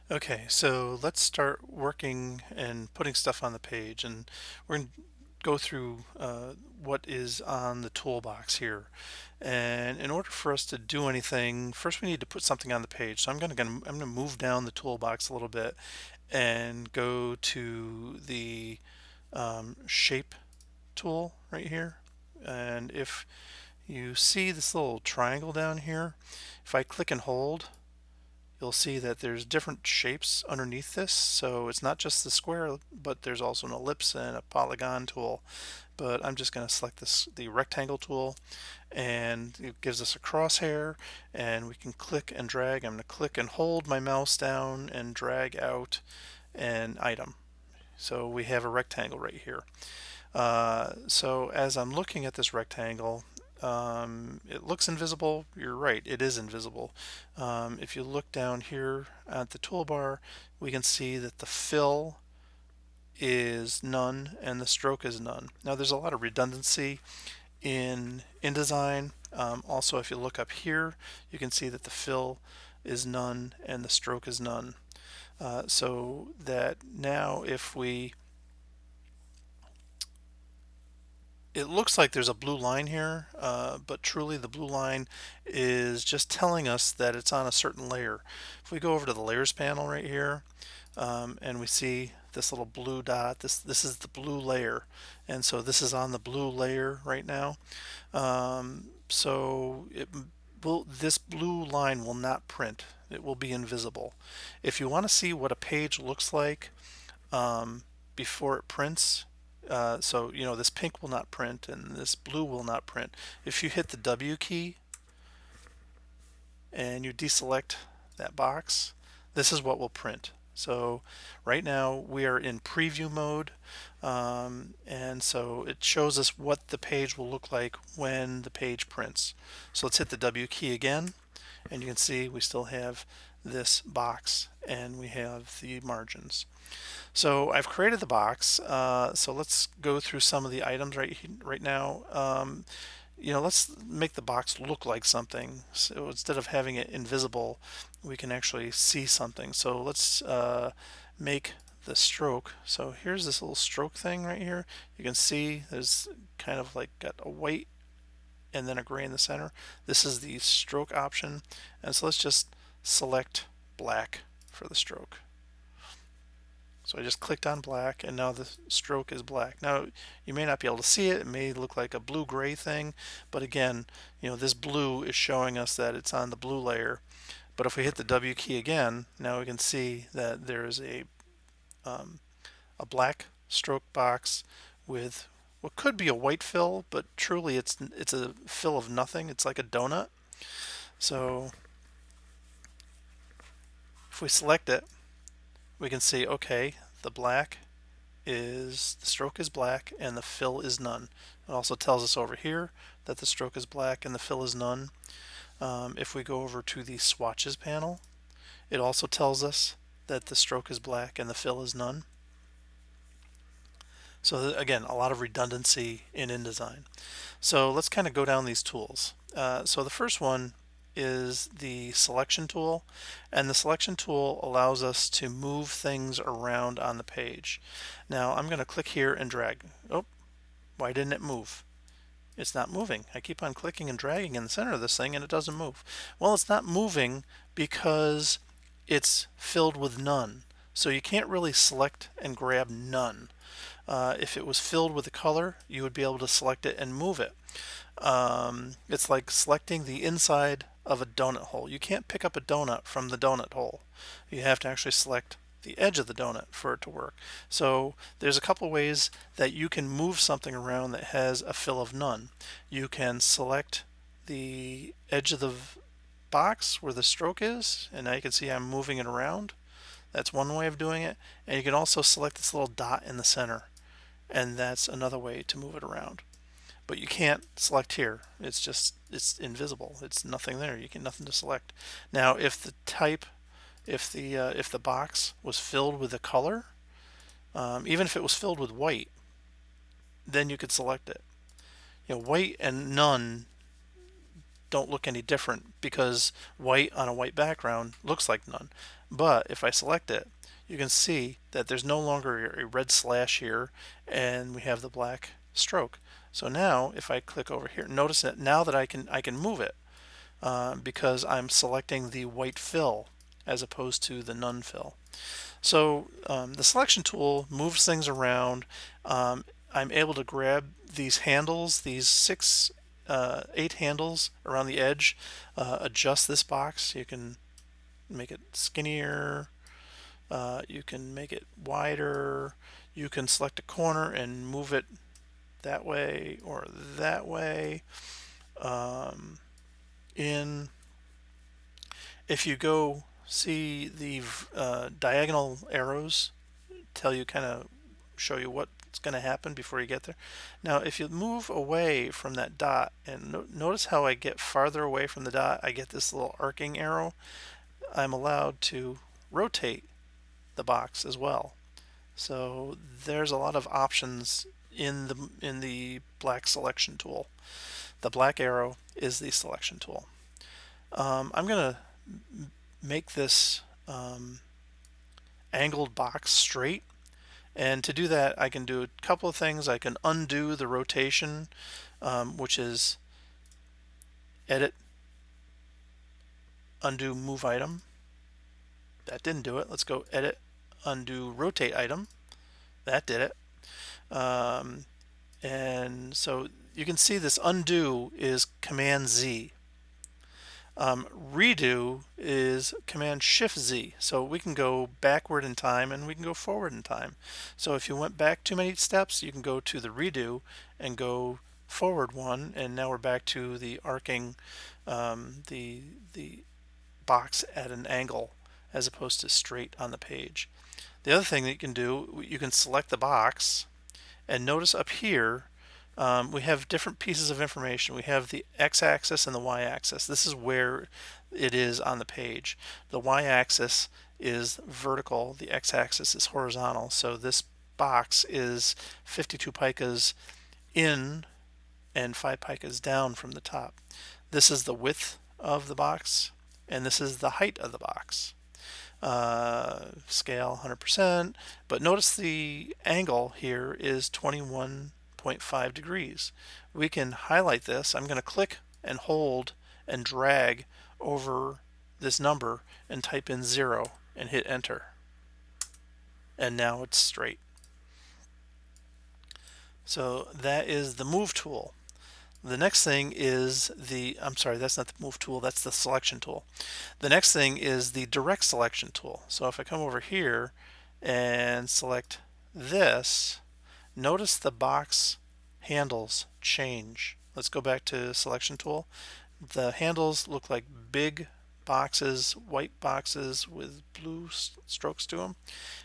Okay, so let's start working and putting stuff on the page, and we're going to go through what is on the toolbox here. And in order for us to do anything, first we need to put something on the page. So I'm going to move down the toolbox a little bit and go to the shape tool right here. And if you see this little triangle down here, if I click and hold, you'll see that there's different shapes underneath this. So it's not just the square, but there's also an ellipse and a polygon tool. But I'm just going to select the rectangle tool, and it gives us a crosshair, and we can click and drag. I'm going to click and hold my mouse down and drag out an item. So we have a rectangle right here. So as I'm looking at this rectangle, it looks invisible. You're right, it is invisible. If you look down here at the toolbar, we can see that the fill is none and the stroke is none. Now there's a lot of redundancy in InDesign. Also, if you look up here, you can see that the fill is none and the stroke is none. So that now if we it looks like there's a blue line here, but truly the blue line is just telling us that it's on a certain layer. If we go over to the layers panel right here, and we see this little blue dot, this is the blue layer, and so this is on the blue layer right now. This blue line will not print. It will be invisible. If you want to see what a page looks like before it prints, so this pink will not print and this blue will not print. If you hit the W key and you deselect that box, this is what will print. So right now we are in preview mode, and so it shows us what the page will look like when the page prints. So let's hit the W key again, and you can see we still have this box and we have the margins. So I've created the box. So let's go through some of the items right now. Let's make the box look like something. So instead of having it invisible, we can actually see something. So let's make the stroke. So here's this little stroke thing right here. You can see there's kind of like got a white and then a gray in the center. This is the stroke option. And so let's just select black for the stroke. So I just clicked on black and now the stroke is black. Now you may not be able to see it. It may look like a blue-gray thing, but again, this blue is showing us that it's on the blue layer. But if we hit the W key again, now we can see that there is a black stroke box with what could be a white fill, but truly it's a fill of nothing. It's like a donut. So if we select it, we can see, okay, the stroke is black and the fill is none. It also tells us over here that the stroke is black and the fill is none. If we go over to the swatches panel, it also tells us that the stroke is black and the fill is none. So again, a lot of redundancy in InDesign. So let's kind of go down these tools. So the first one is the selection tool, and the selection tool allows us to move things around on the page. Now I'm going to click here and drag. Oh, why didn't it move? It's not moving. I keep on clicking and dragging in the center of this thing and it doesn't move. Well, it's not moving because it's filled with none. So you can't really select and grab none. If it was filled with a color, you would be able to select it and move it. It's like selecting the inside of a donut hole. You can't pick up a donut from the donut hole. You have to actually select the edge of the donut for it to work. So there's a couple ways that you can move something around that has a fill of none. You can select the edge of the box where the stroke is, and now you can see I'm moving it around. That's one way of doing it. And you can also select this little dot in the center, and that's another way to move it around. But you can't select here. It's invisible. It's nothing there. You get nothing to select. Now, if the box was filled with a color, even if it was filled with white, then you could select it. White and none don't look any different because white on a white background looks like none. But if I select it, you can see that there's no longer a red slash here, and we have the black stroke. So now if I click over here, notice that now that I can move it because I'm selecting the white fill as opposed to the none fill. So the selection tool moves things around. I'm able to grab these handles, these 8 handles around the edge, adjust this box. You can make it skinnier, you can make it wider, you can select a corner and move it that way or that way. If you go see the diagonal arrows tell you, kind of show you what's going to happen before you get there. Now if you move away from that dot, and notice how I get farther away from the dot, I get this little arcing arrow. I'm allowed to rotate the box as well. So there's a lot of options in the black selection tool. The black arrow is the selection tool. I'm going to make this angled box straight, and to do that I can do a couple of things. I can undo the rotation, which is edit, undo move item. That didn't do it. Let's go edit, undo rotate item. That did it. And so you can see this undo is Command Z. Redo is Command Shift Z. So we can go backward in time and we can go forward in time. So if you went back too many steps, you can go to the redo and go forward one, and now we're back to the arcing, the box at an angle as opposed to straight on the page. The other thing that you can do, you can select the box, and notice up here we have different pieces of information. We have the x-axis and the y-axis. This is where it is on the page. The y-axis is vertical, the x-axis is horizontal. So this box is 52 picas in and 5 picas down from the top. This is the width of the box, and this is the height of the box. Scale 100%, but notice the angle here is 21.5 degrees. We can highlight this. I'm going to click and hold and drag over this number and type in 0 and hit enter, and now it's straight. So that is the move tool. The next thing is I'm sorry, that's not the move tool, that's the selection tool. The next thing is the direct selection tool. So if I come over here and select this, notice the box handles change. Let's go back to selection tool. The handles look like big boxes, white boxes with blue strokes to them.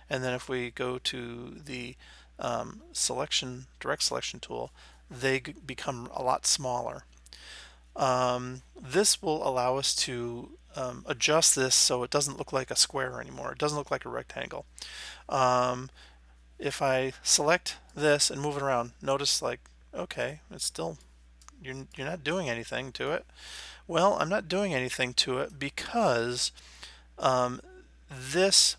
And then if we go to the direct selection tool, they become a lot smaller. This will allow us to adjust this so it doesn't look like a square anymore. It doesn't look like a rectangle. If I select this and move it around, notice, like, okay, it's still, you're not doing anything to it. Well, I'm not doing anything to it because this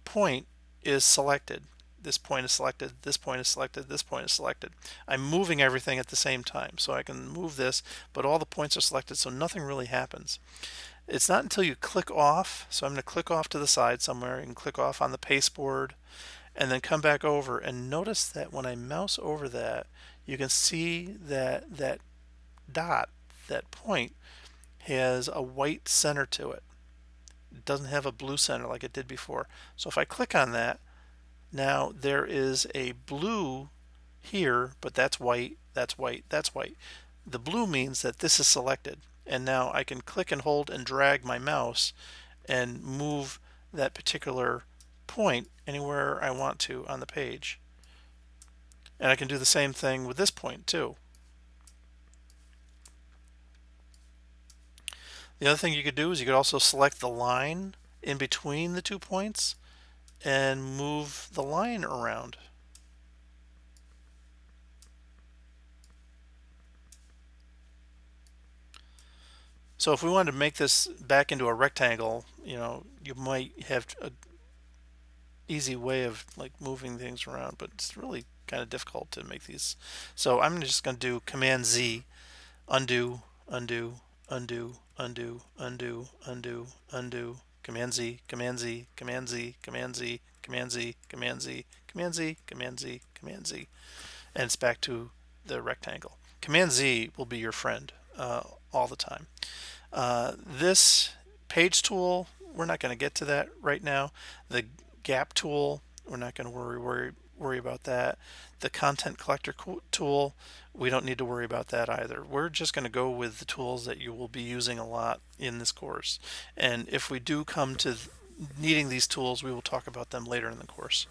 point is selected. This point is selected, this point is selected, this point is selected. I'm moving everything at the same time. So I can move this, but all the points are selected, so nothing really happens. It's not until you click off, so I'm going to click off to the side somewhere, and click off on the pasteboard, and then come back over, and notice that when I mouse over that, you can see that that dot, that point, has a white center to it. It doesn't have a blue center like it did before. So if I click on that, now there is a blue here, but that's white, that's white, that's white. The blue means that this is selected, and now I can click and hold and drag my mouse and move that particular point anywhere I want to on the page. And I can do the same thing with this point too. The other thing you could do is you could also select the line in between the 2 points and move the line around. So if we wanted to make this back into a rectangle, you might have a easy way of like moving things around, but it's really kind of difficult to make these. So I'm just going to do Command Z, undo, undo, undo, undo, undo, undo, undo, Command Z, Command Z, Command Z, Command Z, Command Z, Command Z, Command Z, Command Z, Command Z, and it's back to the rectangle. Command Z will be your friend all the time. This page tool, we're not going to get to that right now. The gap tool, we're not going to worry about that. The content collector tool, we don't need to worry about that either. We're just going to go with the tools that you will be using a lot in this course. And if we do come to needing these tools, we will talk about them later in the course.